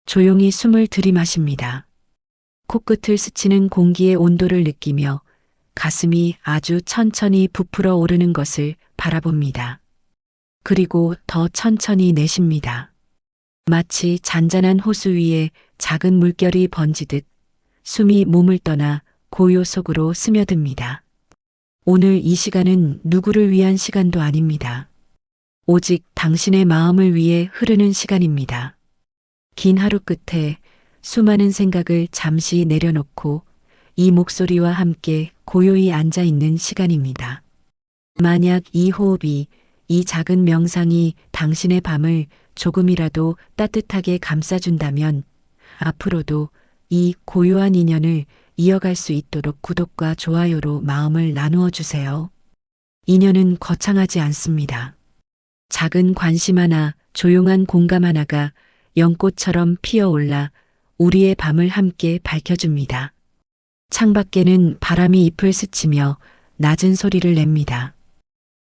조용히 숨을 들이마십니다. 코끝을 스치는 공기의 온도를 느끼며 가슴이 아주 천천히 부풀어 오르는 것을 바라봅니다. 그리고 더 천천히 내쉽니다. 마치 잔잔한 호수 위에 작은 물결이 번지듯 숨이 몸을 떠나 고요 속으로 스며듭니다. 오늘 이 시간은 누구를 위한 시간도 아닙니다. 오직 당신의 마음을 위해 흐르는 시간입니다. 긴 하루 끝에 수많은 생각을 잠시 내려놓고 이 목소리와 함께 고요히 앉아 있는 시간입니다. 만약 이 호흡이, 이 작은 명상이 당신의 밤을 조금이라도 따뜻하게 감싸준다면 앞으로도 이 고요한 인연을 이어갈 수 있도록 구독과 좋아요로 마음을 나누어 주세요. 인연은 거창하지 않습니다. 작은 관심 하나, 조용한 공감 하나가 연꽃처럼 피어올라 우리의 밤을 함께 밝혀줍니다. 창밖에는 바람이 잎을 스치며 낮은 소리를 냅니다.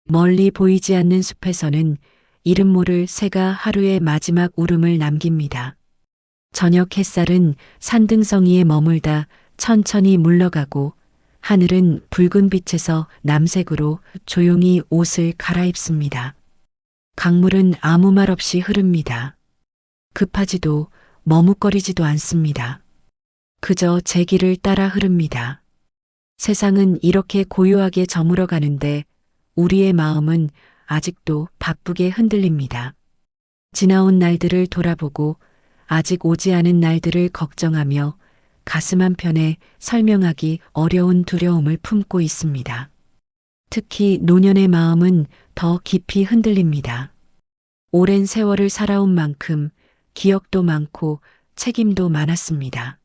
멀리 보이지 않는 숲에서는 이름 모를 새가 하루의 마지막 울음을 남깁니다. 저녁 햇살은 산등성이에 머물다 천천히 물러가고 하늘은 붉은 빛에서 남색으로 조용히 옷을 갈아입습니다. 강물은 아무 말 없이 흐릅니다. 급하지도 머뭇거리지도 않습니다. 그저 제 길을 따라 흐릅니다. 세상은 이렇게 고요하게 저물어 가는데 우리의 마음은 아직도 바쁘게 흔들립니다. 지나온 날들을 돌아보고 아직 오지 않은 날들을 걱정하며 가슴 한편에 설명하기 어려운 두려움을 품고 있습니다. 특히 노년의 마음은 더 깊이 흔들립니다. 오랜 세월을 살아온 만큼 기억도 많고 책임도 많았습니다.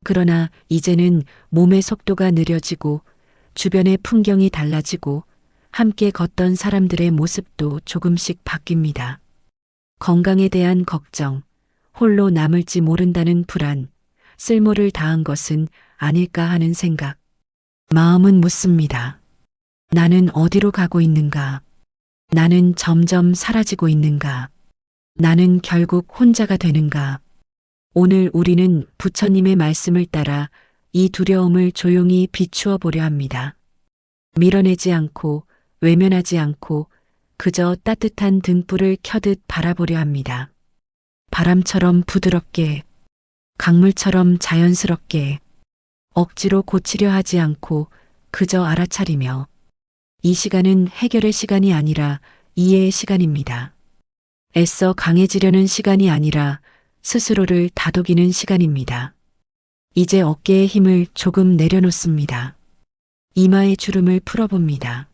그러나 이제는 몸의 속도가 느려지고 주변의 풍경이 달라지고 함께 걷던 사람들의 모습도 조금씩 바뀝니다. 건강에 대한 걱정, 홀로 남을지 모른다는 불안, 쓸모를 다한 것은 아닐까 하는 생각. 마음은 묻습니다. 나는 어디로 가고 있는가? 나는 점점 사라지고 있는가? 나는 결국 혼자가 되는가? 오늘 우리는 부처님의 말씀을 따라 이 두려움을 조용히 비추어 보려 합니다. 밀어내지 않고 외면하지 않고 그저 따뜻한 등불을 켜듯 바라보려 합니다. 바람처럼 부드럽게, 강물처럼 자연스럽게, 억지로 고치려 하지 않고 그저 알아차리며 이 시간은 해결의 시간이 아니라 이해의 시간입니다. 애써 강해지려는 시간이 아니라 스스로를 다독이는 시간입니다. 이제 어깨의 힘을 조금 내려놓습니다. 이마의 주름을 풀어봅니다.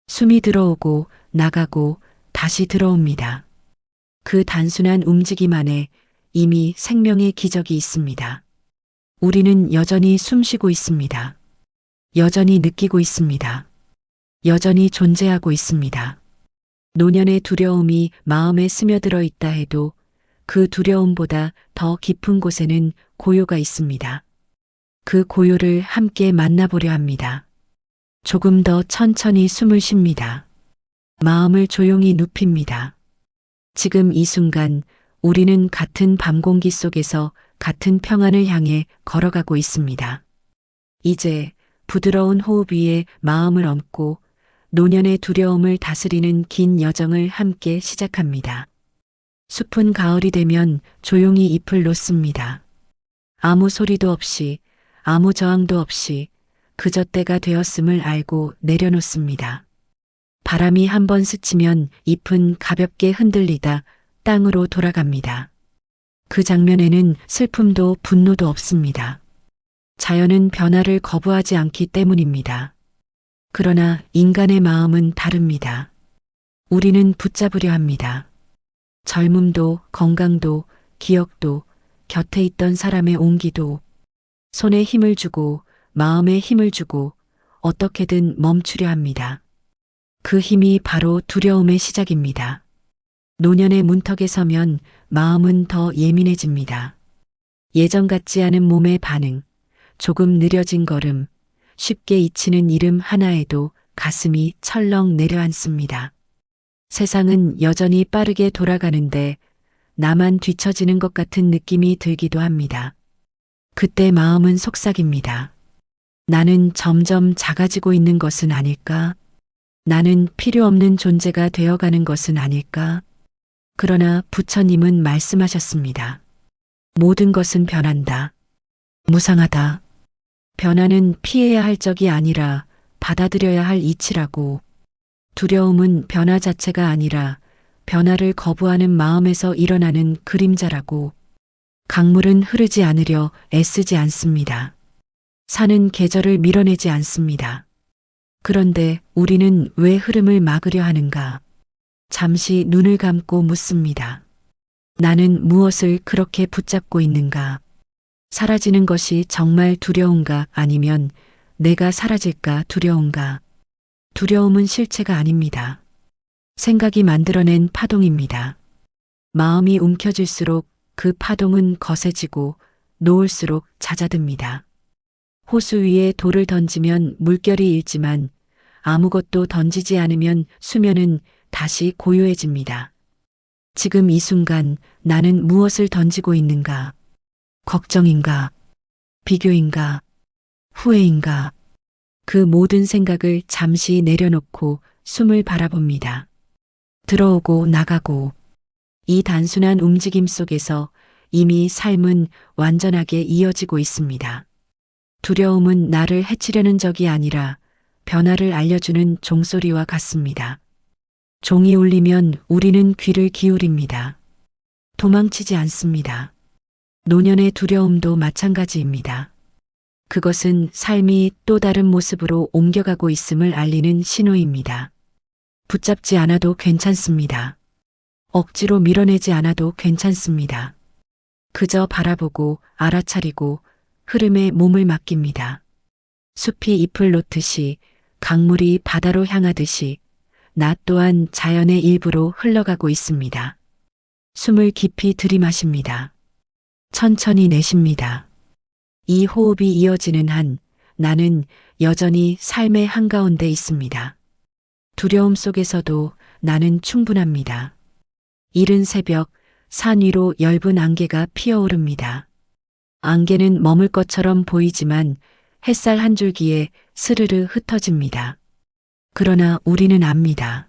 숨이 들어오고 나가고 다시 들어옵니다. 그 단순한 움직임 안에 이미 생명의 기적이 있습니다. 우리는 여전히 숨쉬고 있습니다. 여전히 느끼고 있습니다. 여전히 존재하고 있습니다. 노년의 두려움이 마음에 스며들어 있다 해도 그 두려움보다 더 깊은 곳에는 고요가 있습니다. 그 고요를 함께 만나보려 합니다. 조금 더 천천히 숨을 쉽니다. 마음을 조용히 눕힙니다. 지금 이 순간 우리는 같은 밤 공기 속에서 같은 평안을 향해 걸어가고 있습니다. 이제 부드러운 호흡 위에 마음을 얹고 노년의 두려움을 다스리는 긴 여정을 함께 시작합니다. 숲은 가을이 되면 조용히 잎을 놓습니다. 아무 소리도 없이, 아무 저항도 없이 그저 때가 되었음을 알고 내려놓습니다. 바람이 한번 스치면 잎은 가볍게 흔들리다 땅으로 돌아갑니다. 그 장면에는 슬픔도 분노도 없습니다. 자연은 변화를 거부하지 않기 때문입니다. 그러나 인간의 마음은 다릅니다. 우리는 붙잡으려 합니다. 젊음도, 건강도, 기억도, 곁에 있던 사람의 온기도, 손에 힘을 주고 마음에 힘을 주고 어떻게든 멈추려 합니다. 그 힘이 바로 두려움의 시작입니다. 노년의 문턱에 서면 마음은 더 예민해집니다. 예전 같지 않은 몸의 반응, 조금 느려진 걸음, 쉽게 잊히는 이름 하나에도 가슴이 철렁 내려앉습니다. 세상은 여전히 빠르게 돌아가는데 나만 뒤처지는 것 같은 느낌이 들기도 합니다. 그때 마음은 속삭입니다. 나는 점점 작아지고 있는 것은 아닐까? 나는 필요 없는 존재가 되어가는 것은 아닐까? 그러나 부처님은 말씀하셨습니다. 모든 것은 변한다. 무상하다. 변화는 피해야 할 적이 아니라 받아들여야 할 이치라고. 두려움은 변화 자체가 아니라 변화를 거부하는 마음에서 일어나는 그림자라고. 강물은 흐르지 않으려 애쓰지 않습니다. 산은 계절을 밀어내지 않습니다. 그런데 우리는 왜 흐름을 막으려 하는가? 잠시 눈을 감고 묻습니다. 나는 무엇을 그렇게 붙잡고 있는가? 사라지는 것이 정말 두려운가 아니면 내가 사라질까 두려운가? 두려움은 실체가 아닙니다. 생각이 만들어낸 파동입니다. 마음이 움켜질수록 그 파동은 거세지고 놓을수록 잦아듭니다. 호수 위에 돌을 던지면 물결이 일지만 아무것도 던지지 않으면 수면은 다시 고요해집니다. 지금 이 순간 나는 무엇을 던지고 있는가? 걱정인가? 비교인가? 후회인가? 그 모든 생각을 잠시 내려놓고 숨을 바라봅니다. 들어오고 나가고 이 단순한 움직임 속에서 이미 삶은 완전하게 이어지고 있습니다. 두려움은 나를 해치려는 적이 아니라 변화를 알려주는 종소리와 같습니다. 종이 울리면 우리는 귀를 기울입니다. 도망치지 않습니다. 노년의 두려움도 마찬가지입니다. 그것은 삶이 또 다른 모습으로 옮겨가고 있음을 알리는 신호입니다. 붙잡지 않아도 괜찮습니다. 억지로 밀어내지 않아도 괜찮습니다. 그저 바라보고 알아차리고 흐름에 몸을 맡깁니다. 숲이 잎을 놓듯이 강물이 바다로 향하듯이 나 또한 자연의 일부로 흘러가고 있습니다. 숨을 깊이 들이마십니다. 천천히 내쉽니다. 이 호흡이 이어지는 한 나는 여전히 삶의 한가운데 있습니다. 두려움 속에서도 나는 충분합니다. 이른 새벽 산 위로 엷은 안개가 피어오릅니다. 안개는 머물 것처럼 보이지만 햇살 한 줄기에 스르르 흩어집니다. 그러나 우리는 압니다.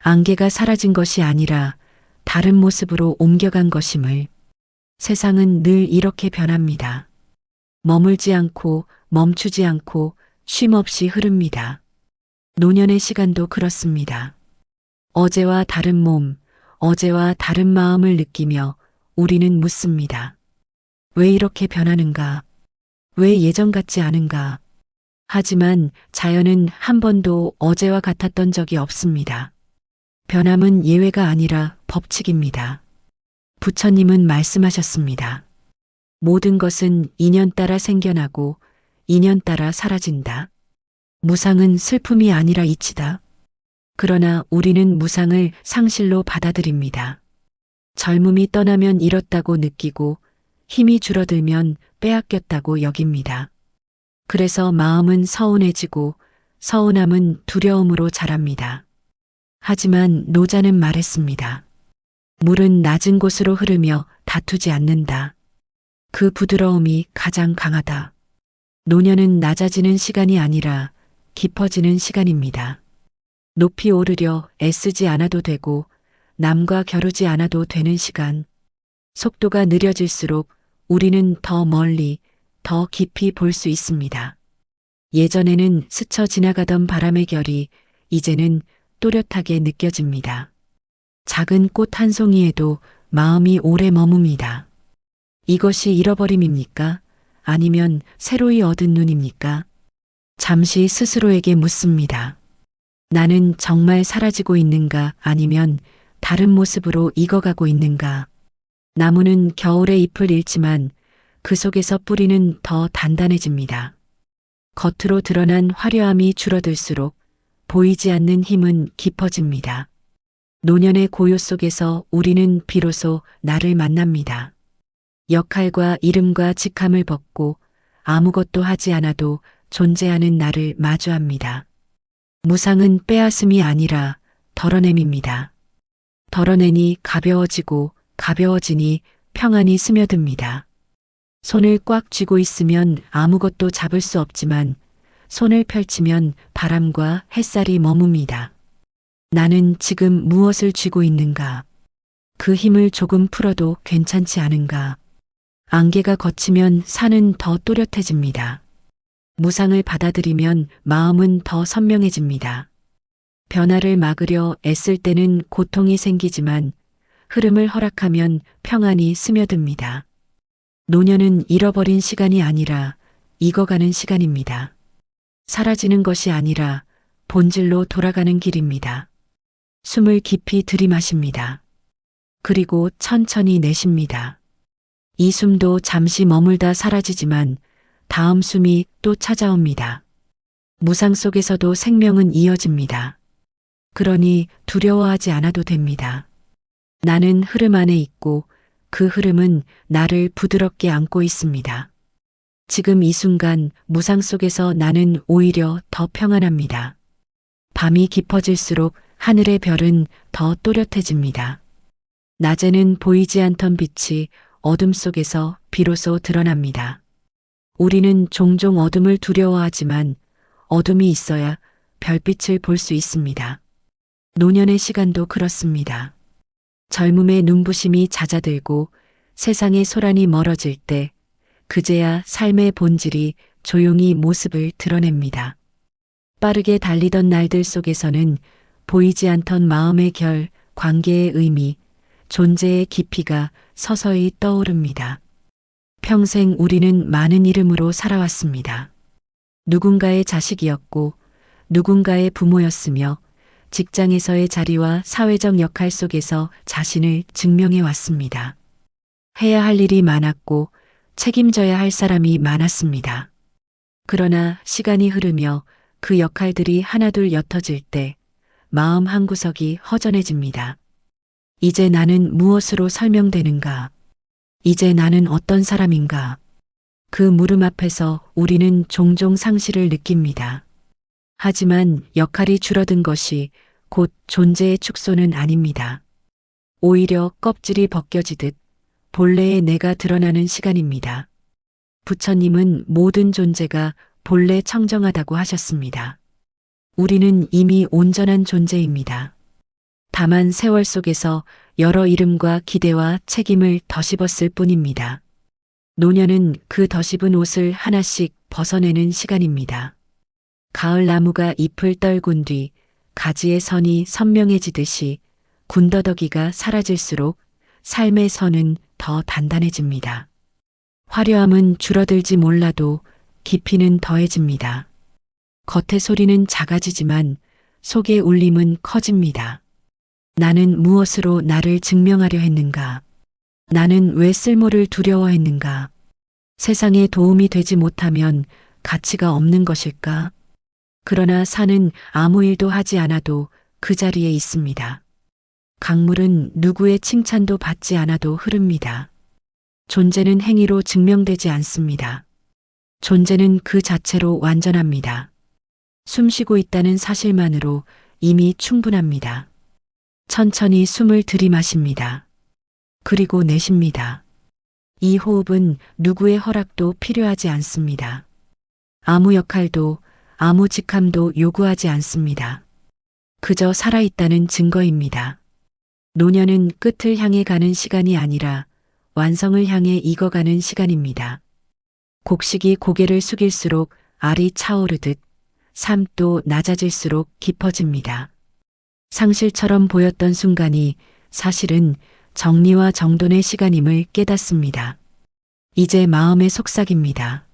안개가 사라진 것이 아니라 다른 모습으로 옮겨간 것임을. 세상은 늘 이렇게 변합니다. 머물지 않고 멈추지 않고 쉼없이 흐릅니다. 노년의 시간도 그렇습니다. 어제와 다른 몸, 어제와 다른 마음을 느끼며 우리는 묻습니다. 왜 이렇게 변하는가? 왜 예전 같지 않은가? 하지만 자연은 한 번도 어제와 같았던 적이 없습니다. 변함은 예외가 아니라 법칙입니다. 부처님은 말씀하셨습니다. 모든 것은 인연 따라 생겨나고 인연 따라 사라진다. 무상은 슬픔이 아니라 이치다. 그러나 우리는 무상을 상실로 받아들입니다. 젊음이 떠나면 잃었다고 느끼고 힘이 줄어들면 빼앗겼다고 여깁니다. 그래서 마음은 서운해지고 서운함은 두려움으로 자랍니다. 하지만 노자는 말했습니다. 물은 낮은 곳으로 흐르며 다투지 않는다. 그 부드러움이 가장 강하다. 노년은 낮아지는 시간이 아니라 깊어지는 시간입니다. 높이 오르려 애쓰지 않아도 되고 남과 겨루지 않아도 되는 시간. 속도가 느려질수록 우리는 더 멀리, 더 깊이 볼 수 있습니다. 예전에는 스쳐 지나가던 바람의 결이 이제는 또렷하게 느껴집니다. 작은 꽃 한 송이에도 마음이 오래 머뭅니다. 이것이 잃어버림입니까? 아니면 새로이 얻은 눈입니까? 잠시 스스로에게 묻습니다. 나는 정말 사라지고 있는가 아니면 다른 모습으로 익어가고 있는가? 나무는 겨울에 잎을 잃지만 그 속에서 뿌리는 더 단단해집니다. 겉으로 드러난 화려함이 줄어들수록 보이지 않는 힘은 깊어집니다. 노년의 고요 속에서 우리는 비로소 나를 만납니다. 역할과 이름과 직함을 벗고 아무것도 하지 않아도 존재하는 나를 마주합니다. 무상은 빼앗음이 아니라 덜어냄입니다. 덜어내니 가벼워지고 가벼워지니 평안이 스며듭니다. 손을 꽉 쥐고 있으면 아무것도 잡을 수 없지만 손을 펼치면 바람과 햇살이 머뭅니다. 나는 지금 무엇을 쥐고 있는가? 그 힘을 조금 풀어도 괜찮지 않은가? 안개가 걷히면 산은 더 또렷해집니다. 무상을 받아들이면 마음은 더 선명해집니다. 변화를 막으려 애쓸 때는 고통이 생기지만 흐름을 허락하면 평안이 스며듭니다. 노년은 잃어버린 시간이 아니라 익어가는 시간입니다. 사라지는 것이 아니라 본질로 돌아가는 길입니다. 숨을 깊이 들이마십니다. 그리고 천천히 내쉽니다. 이 숨도 잠시 머물다 사라지지만 다음 숨이 또 찾아옵니다. 무상 속에서도 생명은 이어집니다. 그러니 두려워하지 않아도 됩니다. 나는 흐름 안에 있고 그 흐름은 나를 부드럽게 안고 있습니다. 지금 이 순간 무상 속에서 나는 오히려 더 평안합니다. 밤이 깊어질수록 하늘의 별은 더 또렷해집니다. 낮에는 보이지 않던 빛이 어둠 속에서 비로소 드러납니다. 우리는 종종 어둠을 두려워하지만 어둠이 있어야 별빛을 볼 수 있습니다. 노년의 시간도 그렇습니다. 젊음의 눈부심이 잦아들고 세상의 소란이 멀어질 때 그제야 삶의 본질이 조용히 모습을 드러냅니다. 빠르게 달리던 날들 속에서는 보이지 않던 마음의 결, 관계의 의미, 존재의 깊이가 서서히 떠오릅니다. 평생 우리는 많은 이름으로 살아왔습니다. 누군가의 자식이었고 누군가의 부모였으며 직장에서의 자리와 사회적 역할 속에서 자신을 증명해 왔습니다. 해야 할 일이 많았고 책임져야 할 사람이 많았습니다. 그러나 시간이 흐르며 그 역할들이 하나둘 옅어질 때 마음 한구석이 허전해집니다. 이제 나는 무엇으로 설명되는가? 이제 나는 어떤 사람인가? 그 물음 앞에서 우리는 종종 상실을 느낍니다. 하지만 역할이 줄어든 것이 곧 존재의 축소는 아닙니다. 오히려 껍질이 벗겨지듯 본래의 내가 드러나는 시간입니다. 부처님은 모든 존재가 본래 청정하다고 하셨습니다. 우리는 이미 온전한 존재입니다. 다만 세월 속에서 여러 이름과 기대와 책임을 덧입었을 뿐입니다. 노년은 그 덧입은 옷을 하나씩 벗어내는 시간입니다. 가을 나무가 잎을 떨군 뒤 가지의 선이 선명해지듯이 군더더기가 사라질수록 삶의 선은 더 단단해집니다. 화려함은 줄어들지 몰라도 깊이는 더해집니다. 겉의 소리는 작아지지만 속의 울림은 커집니다. 나는 무엇으로 나를 증명하려 했는가? 나는 왜 쓸모를 두려워했는가? 세상에 도움이 되지 못하면 가치가 없는 것일까? 그러나 산은 아무 일도 하지 않아도 그 자리에 있습니다. 강물은 누구의 칭찬도 받지 않아도 흐릅니다. 존재는 행위로 증명되지 않습니다. 존재는 그 자체로 완전합니다. 숨쉬고 있다는 사실만으로 이미 충분합니다. 천천히 숨을 들이마십니다. 그리고 내쉽니다. 이 호흡은 누구의 허락도 필요하지 않습니다. 아무 역할도 아무 직함도 요구하지 않습니다. 그저 살아있다는 증거입니다. 노년은 끝을 향해 가는 시간이 아니라 완성을 향해 익어가는 시간입니다. 곡식이 고개를 숙일수록 알이 차오르듯 삶도 낮아질수록 깊어집니다. 상실처럼 보였던 순간이 사실은 정리와 정돈의 시간임을 깨닫습니다. 이제 마음의 속삭입니다.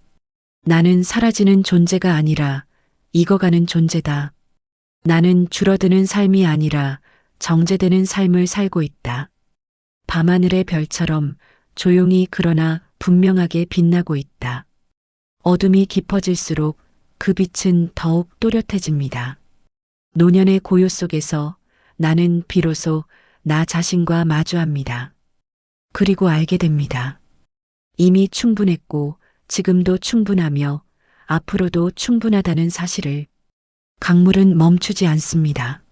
나는 사라지는 존재가 아니라 익어가는 존재다. 나는 줄어드는 삶이 아니라 정제되는 삶을 살고 있다. 밤하늘의 별처럼 조용히 그러나 분명하게 빛나고 있다. 어둠이 깊어질수록 그 빛은 더욱 또렷해집니다. 노년의 고요 속에서 나는 비로소 나 자신과 마주합니다. 그리고 알게 됩니다. 이미 충분했고 지금도 충분하며 앞으로도 충분하다는 사실을. 강물은 멈추지 않습니다.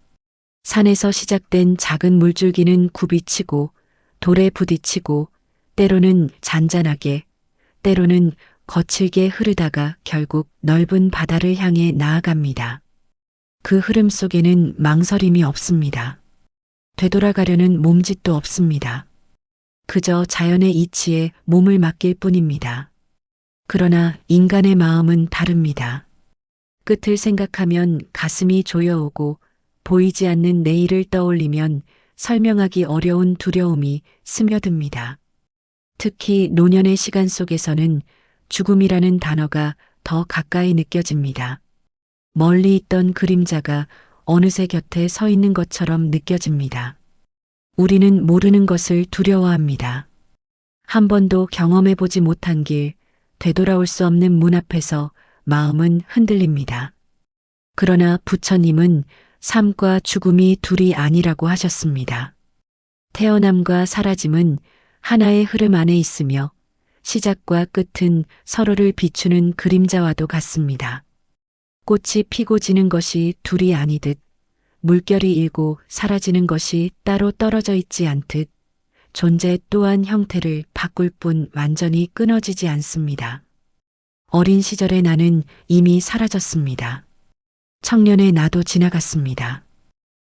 산에서 시작된 작은 물줄기는 굽이치고 돌에 부딪히고 때로는 잔잔하게, 때로는 거칠게 흐르다가 결국 넓은 바다를 향해 나아갑니다. 그 흐름 속에는 망설임이 없습니다. 되돌아가려는 몸짓도 없습니다. 그저 자연의 이치에 몸을 맡길 뿐입니다. 그러나 인간의 마음은 다릅니다. 끝을 생각하면 가슴이 조여오고 보이지 않는 내일을 떠올리면 설명하기 어려운 두려움이 스며듭니다. 특히 노년의 시간 속에서는 죽음이라는 단어가 더 가까이 느껴집니다. 멀리 있던 그림자가 어느새 곁에 서 있는 것처럼 느껴집니다. 우리는 모르는 것을 두려워합니다. 한 번도 경험해보지 못한 길, 되돌아올 수 없는 문 앞에서 마음은 흔들립니다. 그러나 부처님은 삶과 죽음이 둘이 아니라고 하셨습니다. 태어남과 사라짐은 하나의 흐름 안에 있으며 시작과 끝은 서로를 비추는 그림자와도 같습니다. 꽃이 피고 지는 것이 둘이 아니듯 물결이 일고 사라지는 것이 따로 떨어져 있지 않듯 존재 또한 형태를 바꿀 뿐 완전히 끊어지지 않습니다. 어린 시절의 나는 이미 사라졌습니다. 청년의 나도 지나갔습니다.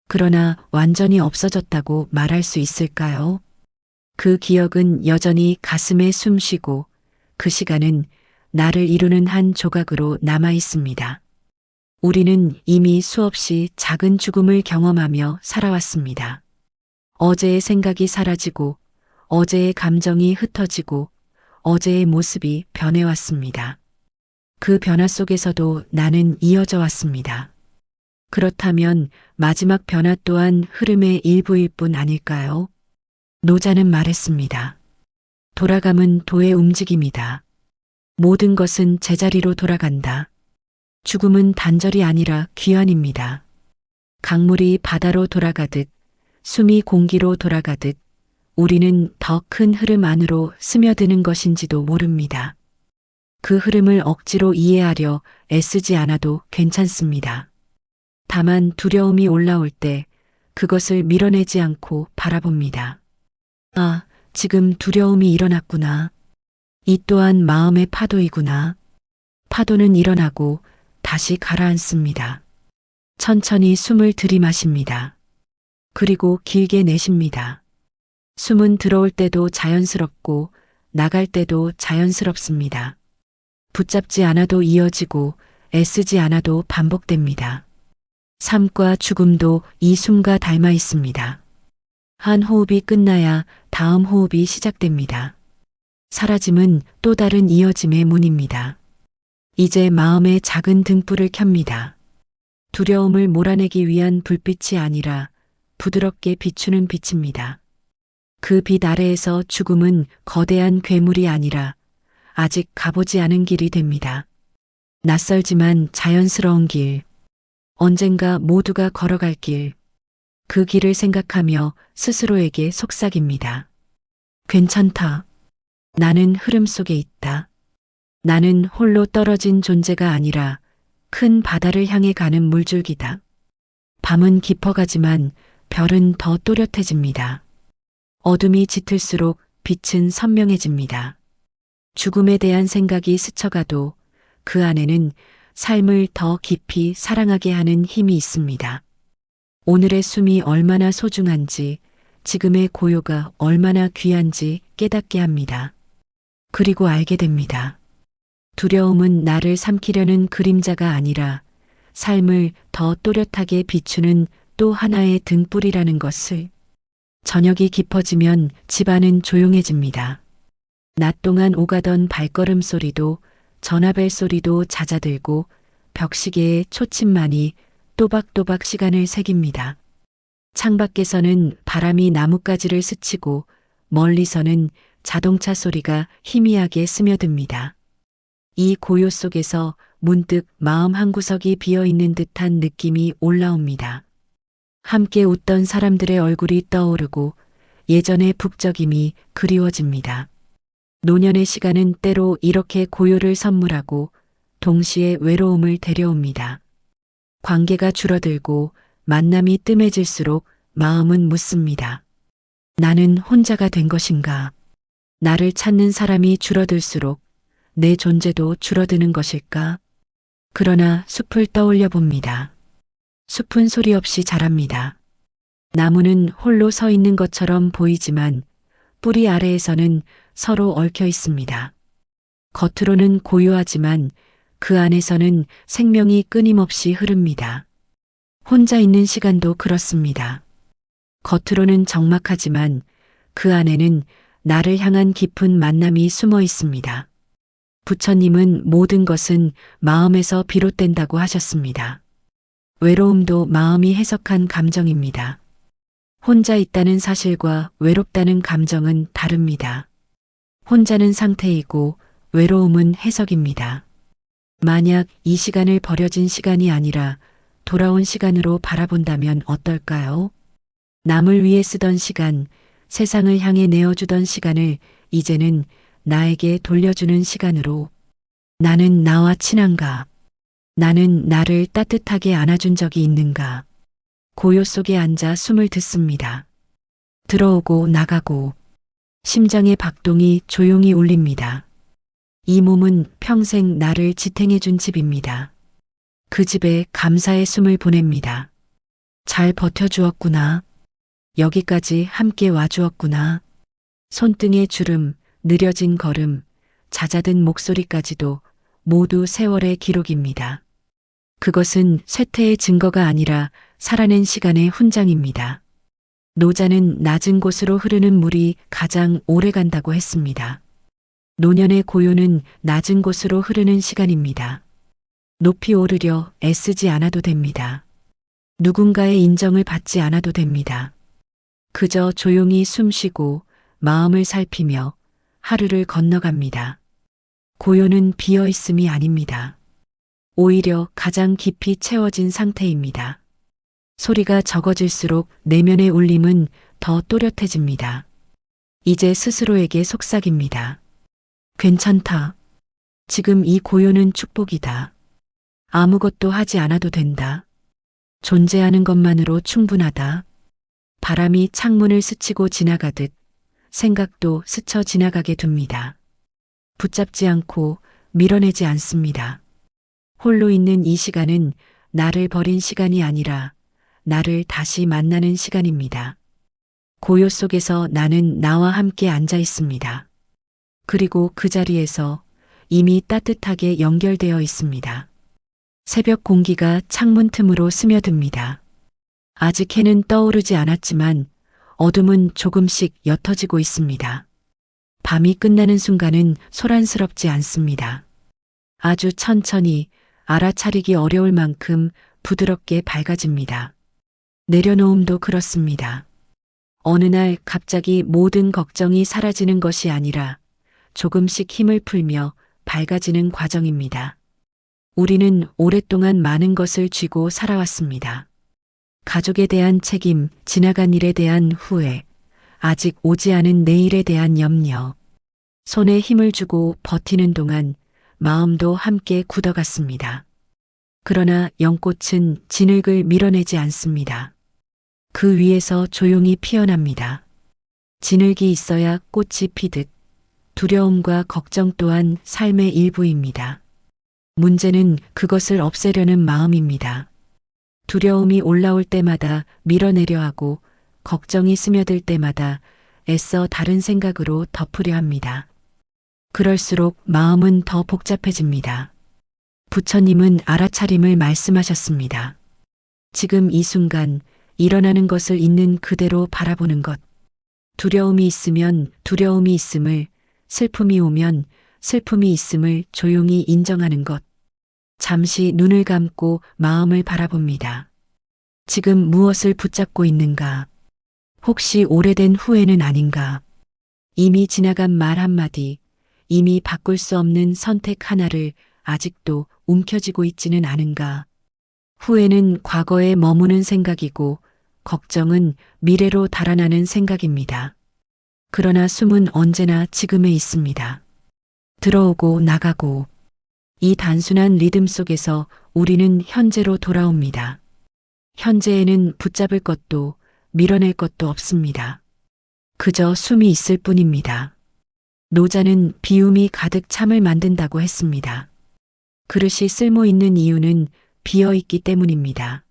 그러나 완전히 없어졌다고 말할 수 있을까요? 그 기억은 여전히 가슴에 숨쉬고 그 시간은 나를 이루는 한 조각으로 남아 있습니다. 우리는 이미 수없이 작은 죽음을 경험하며 살아왔습니다. 어제의 생각이 사라지고 어제의 감정이 흩어지고 어제의 모습이 변해왔습니다. 그 변화 속에서도 나는 이어져 왔습니다. 그렇다면 마지막 변화 또한 흐름의 일부일 뿐 아닐까요? 노자는 말했습니다. 돌아감은 도의 움직임이다. 모든 것은 제자리로 돌아간다. 죽음은 단절이 아니라 귀환입니다. 강물이 바다로 돌아가듯 숨이 공기로 돌아가듯 우리는 더 큰 흐름 안으로 스며드는 것인지도 모릅니다. 그 흐름을 억지로 이해하려 애쓰지 않아도 괜찮습니다. 다만 두려움이 올라올 때 그것을 밀어내지 않고 바라봅니다. 아, 지금 두려움이 일어났구나. 이 또한 마음의 파도이구나. 파도는 일어나고 다시 가라앉습니다. 천천히 숨을 들이마십니다. 그리고 길게 내쉽니다. 숨은 들어올 때도 자연스럽고 나갈 때도 자연스럽습니다. 붙잡지 않아도 이어지고 애쓰지 않아도 반복됩니다. 삶과 죽음도 이 숨과 닮아 있습니다. 한 호흡이 끝나야 다음 호흡이 시작됩니다. 사라짐은 또 다른 이어짐의 문입니다. 이제 마음의 작은 등불을 켭니다. 두려움을 몰아내기 위한 불빛이 아니라 부드럽게 비추는 빛입니다. 그 빛 아래에서 죽음은 거대한 괴물이 아니라 아직 가보지 않은 길이 됩니다. 낯설지만 자연스러운 길. 언젠가 모두가 걸어갈 길. 그 길을 생각하며 스스로에게 속삭입니다. 괜찮다. 나는 흐름 속에 있다. 나는 홀로 떨어진 존재가 아니라 큰 바다를 향해 가는 물줄기다. 밤은 깊어가지만 별은 더 또렷해집니다. 어둠이 짙을수록 빛은 선명해집니다. 죽음에 대한 생각이 스쳐가도 그 안에는 삶을 더 깊이 사랑하게 하는 힘이 있습니다. 오늘의 숨이 얼마나 소중한지, 지금의 고요가 얼마나 귀한지 깨닫게 합니다. 그리고 알게 됩니다. 두려움은 나를 삼키려는 그림자가 아니라 삶을 더 또렷하게 비추는 또 하나의 등불이라는 것을. 저녁이 깊어지면 집안은 조용해집니다. 낮 동안 오가던 발걸음 소리도 전화벨 소리도 잦아들고 벽시계의 초침만이 또박또박 시간을 새깁니다. 창밖에서는 바람이 나뭇가지를 스치고 멀리서는 자동차 소리가 희미하게 스며듭니다. 이 고요 속에서 문득 마음 한구석이 비어있는 듯한 느낌이 올라옵니다. 함께 웃던 사람들의 얼굴이 떠오르고 예전의 북적임이 그리워집니다. 노년의 시간은 때로 이렇게 고요를 선물하고 동시에 외로움을 데려옵니다. 관계가 줄어들고 만남이 뜸해질수록 마음은 묻습니다. 나는 혼자가 된 것인가? 나를 찾는 사람이 줄어들수록 내 존재도 줄어드는 것일까? 그러나 숲을 떠올려 봅니다. 숲은 소리 없이 자랍니다. 나무는 홀로 서 있는 것처럼 보이지만 뿌리 아래에서는 서로 얽혀 있습니다. 겉으로는 고요하지만 그 안에서는 생명이 끊임없이 흐릅니다. 혼자 있는 시간도 그렇습니다. 겉으로는 적막하지만 그 안에는 나를 향한 깊은 만남이 숨어 있습니다. 부처님은 모든 것은 마음에서 비롯된다고 하셨습니다. 외로움도 마음이 해석한 감정입니다. 혼자 있다는 사실과 외롭다는 감정은 다릅니다. 혼자는 상태이고 외로움은 해석입니다. 만약 이 시간을 버려진 시간이 아니라 돌아온 시간으로 바라본다면 어떨까요? 남을 위해 쓰던 시간, 세상을 향해 내어주던 시간을 이제는 나에게 돌려주는 시간으로. 나는 나와 친한가? 나는 나를 따뜻하게 안아준 적이 있는가? 고요 속에 앉아 숨을 듣습니다. 들어오고 나가고 심장의 박동이 조용히 울립니다. 이 몸은 평생 나를 지탱해준 집입니다. 그 집에 감사의 숨을 보냅니다. 잘 버텨주었구나. 여기까지 함께 와주었구나. 손등의 주름, 느려진 걸음, 잦아든 목소리까지도 모두 세월의 기록입니다. 그것은 쇠퇴의 증거가 아니라 살아낸 시간의 훈장입니다. 노자는 낮은 곳으로 흐르는 물이 가장 오래 간다고 했습니다. 노년의 고요는 낮은 곳으로 흐르는 시간입니다. 높이 오르려 애쓰지 않아도 됩니다. 누군가의 인정을 받지 않아도 됩니다. 그저 조용히 숨쉬고 마음을 살피며 하루를 건너갑니다. 고요는 비어 있음이 아닙니다. 오히려 가장 깊이 채워진 상태입니다. 소리가 적어질수록 내면의 울림은 더 또렷해집니다. 이제 스스로에게 속삭입니다. 괜찮다. 지금 이 고요는 축복이다. 아무것도 하지 않아도 된다. 존재하는 것만으로 충분하다. 바람이 창문을 스치고 지나가듯 생각도 스쳐 지나가게 둡니다. 붙잡지 않고 밀어내지 않습니다. 홀로 있는 이 시간은 나를 버린 시간이 아니라 나를 다시 만나는 시간입니다. 고요 속에서 나는 나와 함께 앉아 있습니다. 그리고 그 자리에서 이미 따뜻하게 연결되어 있습니다. 새벽 공기가 창문 틈으로 스며듭니다. 아직 해는 떠오르지 않았지만 어둠은 조금씩 옅어지고 있습니다. 밤이 끝나는 순간은 소란스럽지 않습니다. 아주 천천히 알아차리기 어려울 만큼 부드럽게 밝아집니다. 내려놓음도 그렇습니다. 어느 날 갑자기 모든 걱정이 사라지는 것이 아니라 조금씩 힘을 풀며 밝아지는 과정입니다. 우리는 오랫동안 많은 것을 쥐고 살아왔습니다. 가족에 대한 책임, 지나간 일에 대한 후회, 아직 오지 않은 내일에 대한 염려. 손에 힘을 주고 버티는 동안 마음도 함께 굳어갔습니다. 그러나 연꽃은 진흙을 밀어내지 않습니다. 그 위에서 조용히 피어납니다. 진흙이 있어야 꽃이 피듯 두려움과 걱정 또한 삶의 일부입니다. 문제는 그것을 없애려는 마음입니다. 두려움이 올라올 때마다 밀어내려 하고 걱정이 스며들 때마다 애써 다른 생각으로 덮으려 합니다. 그럴수록 마음은 더 복잡해집니다. 부처님은 알아차림을 말씀하셨습니다. 지금 이 순간 일어나는 것을 있는 그대로 바라보는 것. 두려움이 있으면 두려움이 있음을, 슬픔이 오면 슬픔이 있음을 조용히 인정하는 것. 잠시 눈을 감고 마음을 바라봅니다. 지금 무엇을 붙잡고 있는가? 혹시 오래된 후회는 아닌가? 이미 지나간 말 한마디, 이미 바꿀 수 없는 선택 하나를 아직도 움켜쥐고 있지는 않은가? 후회는 과거에 머무는 생각이고 걱정은 미래로 달아나는 생각입니다. 그러나 숨은 언제나 지금에 있습니다. 들어오고 나가고 이 단순한 리듬 속에서 우리는 현재로 돌아옵니다. 현재에는 붙잡을 것도 밀어낼 것도 없습니다. 그저 숨이 있을 뿐입니다. 노자는 비움이 가득 참을 만든다고 했습니다. 그릇이 쓸모 있는 이유는 비어 있기 때문입니다.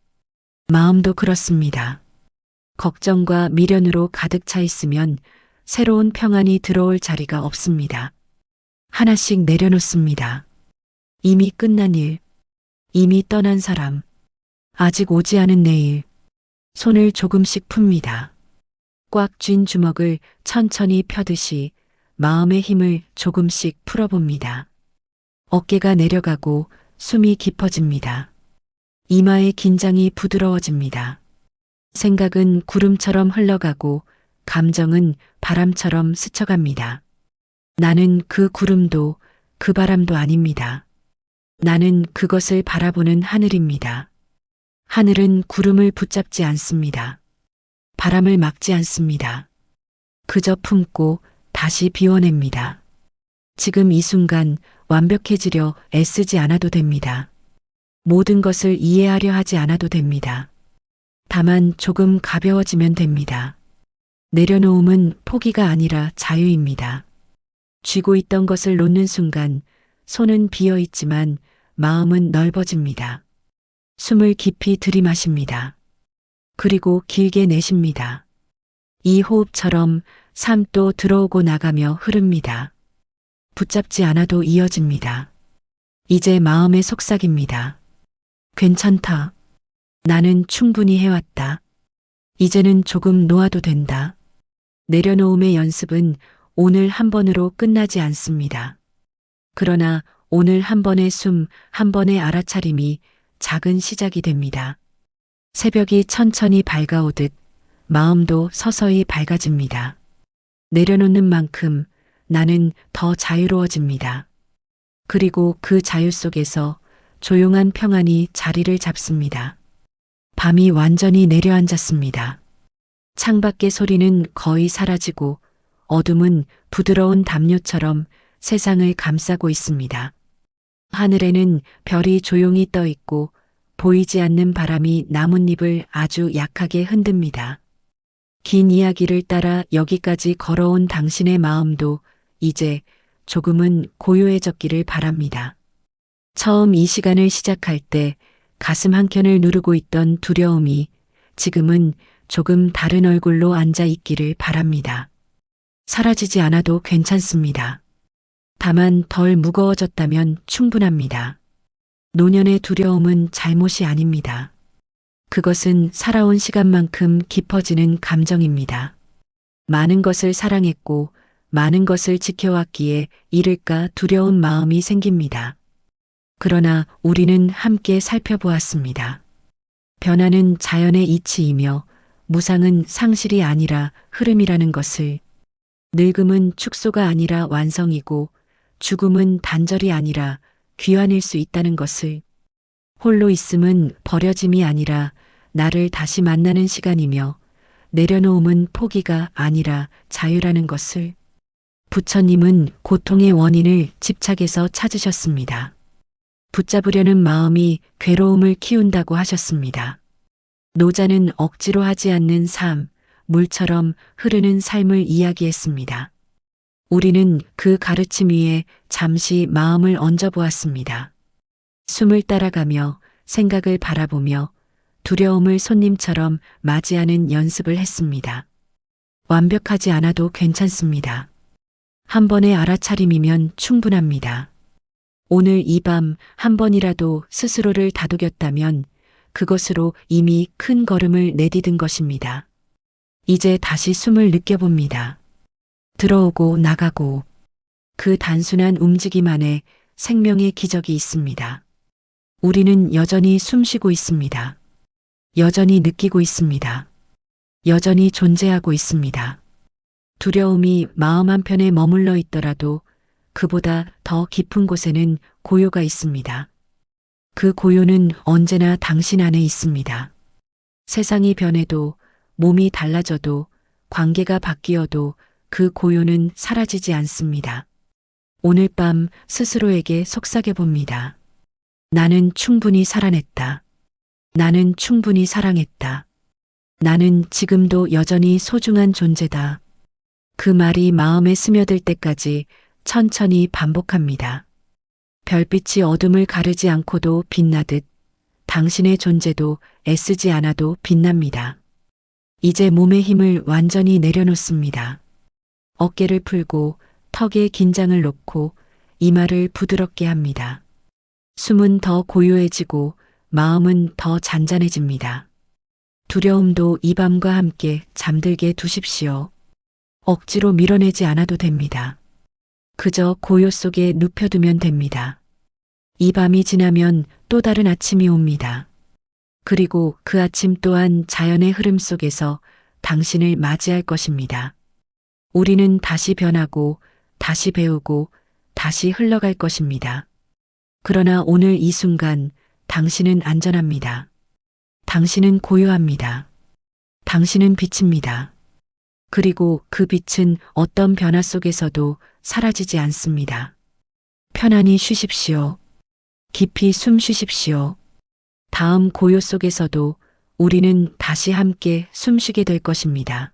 마음도 그렇습니다. 걱정과 미련으로 가득 차 있으면 새로운 평안이 들어올 자리가 없습니다. 하나씩 내려놓습니다. 이미 끝난 일, 이미 떠난 사람, 아직 오지 않은 내일, 손을 조금씩 풉니다. 꽉 쥔 주먹을 천천히 펴듯이 마음의 힘을 조금씩 풀어봅니다. 어깨가 내려가고 숨이 깊어집니다. 이마의 긴장이 부드러워집니다. 생각은 구름처럼 흘러가고 감정은 바람처럼 스쳐갑니다. 나는 그 구름도 그 바람도 아닙니다. 나는 그것을 바라보는 하늘입니다. 하늘은 구름을 붙잡지 않습니다. 바람을 막지 않습니다. 그저 품고 다시 비워냅니다. 지금 이 순간 완벽해지려 애쓰지 않아도 됩니다. 모든 것을 이해하려 하지 않아도 됩니다. 다만 조금 가벼워지면 됩니다. 내려놓음은 포기가 아니라 자유입니다. 쥐고 있던 것을 놓는 순간 손은 비어 있지만 마음은 넓어집니다. 숨을 깊이 들이마십니다. 그리고 길게 내쉽니다. 이 호흡처럼 삶도 들어오고 나가며 흐릅니다. 붙잡지 않아도 이어집니다. 이제 마음의 속삭입니다. 괜찮다. 나는 충분히 해왔다. 이제는 조금 놓아도 된다. 내려놓음의 연습은 오늘 한 번으로 끝나지 않습니다. 그러나 오늘 한 번의 숨, 한 번의 알아차림이 작은 시작이 됩니다. 새벽이 천천히 밝아오듯 마음도 서서히 밝아집니다. 내려놓는 만큼 나는 더 자유로워집니다. 그리고 그 자유 속에서 조용한 평안이 자리를 잡습니다. 밤이 완전히 내려앉았습니다. 창밖의 소리는 거의 사라지고 어둠은 부드러운 담요처럼 세상을 감싸고 있습니다. 하늘에는 별이 조용히 떠 있고 보이지 않는 바람이 나뭇잎을 아주 약하게 흔듭니다. 긴 이야기를 따라 여기까지 걸어온 당신의 마음도 이제 조금은 고요해졌기를 바랍니다. 처음 이 시간을 시작할 때 가슴 한켠을 누르고 있던 두려움이 지금은 조금 다른 얼굴로 앉아 있기를 바랍니다. 사라지지 않아도 괜찮습니다. 다만 덜 무거워졌다면 충분합니다. 노년의 두려움은 잘못이 아닙니다. 그것은 살아온 시간만큼 깊어지는 감정입니다. 많은 것을 사랑했고 많은 것을 지켜왔기에 잃을까 두려운 마음이 생깁니다. 그러나 우리는 함께 살펴보았습니다. 변화는 자연의 이치이며 무상은 상실이 아니라 흐름이라는 것을, 늙음은 축소가 아니라 완성이고 죽음은 단절이 아니라 귀환일 수 있다는 것을, 홀로 있음은 버려짐이 아니라 나를 다시 만나는 시간이며 내려놓음은 포기가 아니라 자유라는 것을. 부처님은 고통의 원인을 집착에서 찾으셨습니다. 붙잡으려는 마음이 괴로움을 키운다고 하셨습니다. 노자는 억지로 하지 않는 삶, 물처럼 흐르는 삶을 이야기했습니다. 우리는 그 가르침 위에 잠시 마음을 얹어보았습니다. 숨을 따라가며 생각을 바라보며 두려움을 손님처럼 맞이하는 연습을 했습니다. 완벽하지 않아도 괜찮습니다. 한 번의 알아차림이면 충분합니다. 오늘 이 밤 한 번이라도 스스로를 다독였다면 그것으로 이미 큰 걸음을 내디딘 것입니다. 이제 다시 숨을 느껴봅니다. 들어오고 나가고 그 단순한 움직임 안에 생명의 기적이 있습니다. 우리는 여전히 숨쉬고 있습니다. 여전히 느끼고 있습니다. 여전히 존재하고 있습니다. 두려움이 마음 한편에 머물러 있더라도 그보다 더 깊은 곳에는 고요가 있습니다. 그 고요는 언제나 당신 안에 있습니다. 세상이 변해도 몸이 달라져도 관계가 바뀌어도 그 고요는 사라지지 않습니다. 오늘 밤 스스로에게 속삭여 봅니다. 나는 충분히 살아냈다. 나는 충분히 사랑했다. 나는 지금도 여전히 소중한 존재다. 그 말이 마음에 스며들 때까지 천천히 반복합니다. 별빛이 어둠을 가르지 않고도 빛나듯 당신의 존재도 애쓰지 않아도 빛납니다. 이제 몸의 힘을 완전히 내려놓습니다. 어깨를 풀고 턱에 긴장을 놓고 이마를 부드럽게 합니다. 숨은 더 고요해지고 마음은 더 잔잔해집니다. 두려움도 이 밤과 함께 잠들게 두십시오. 억지로 밀어내지 않아도 됩니다. 그저 고요 속에 눕혀두면 됩니다. 이 밤이 지나면 또 다른 아침이 옵니다. 그리고 그 아침 또한 자연의 흐름 속에서 당신을 맞이할 것입니다. 우리는 다시 변하고, 다시 배우고, 다시 흘러갈 것입니다. 그러나 오늘 이 순간 당신은 안전합니다. 당신은 고요합니다. 당신은 빛입니다. 그리고 그 빛은 어떤 변화 속에서도 사라지지 않습니다. 편안히 쉬십시오. 깊이 숨 쉬십시오. 다음 고요 속에서도 우리는 다시 함께 숨쉬게 될 것입니다.